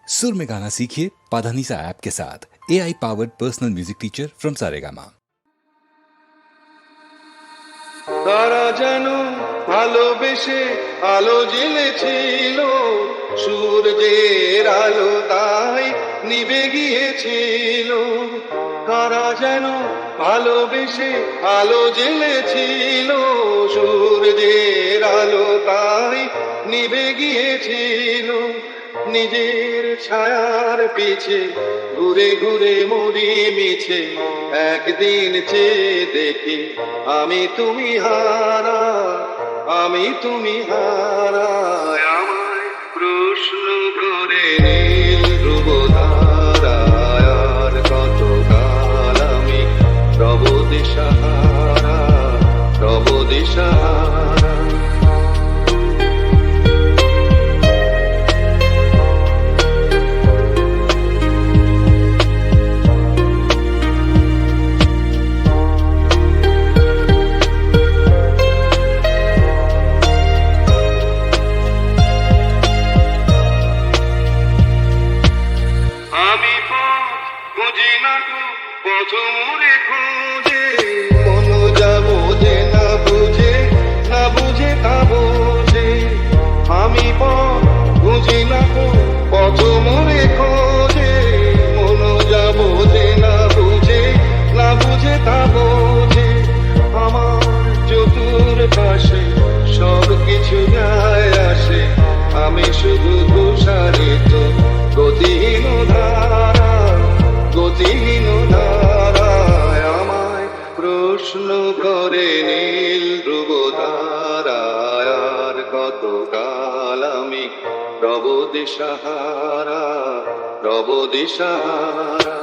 सुर में गाना सीखिए पाधानीसा ऐप के साथ। AI powered personal music teacher from Saregama. তারা যেন ভালোবেসে আলো জ্বেলেছিল, সূর্যের আলো তাই নিভে গিয়েছিল। তারা যেন ভালোবেসে আলো জ্বেলেছিল, সূর্যের আলো তাই নিভে গিয়েছিল। নিজের ছায়ার পিছে ঘুরে ঘুরে মরি মিছে, একদিন চেয়ে দেখি আমি তুমি হারা, আমি তুমি হারা। আমায় প্রশ্ন করে নীল ধ্রুব ধারায়, আর কতকাল আমি রব দিশাহারা, রব দিশাহারা। বুঝি না গো পথ মোরে খোঁজে, মন যা বোঝে না বুঝে, না বুঝে তা বোঝে। আমি বুঝি না গো পথ মোরে খোঁজে, মন যা বোঝে না বুঝে, না বুঝে তা বোঝে। আমার চতুর পাশে সব কিছু যায় আসে, আমি শুধু তুষারিত গতিহীন ধারা, গতিহীন ধারায়। আমায় প্রশ্ন করে নীল ধ্রুব ধারায়, আর কতকাল আমি রব দিশাহারা, রব দিশাহারা।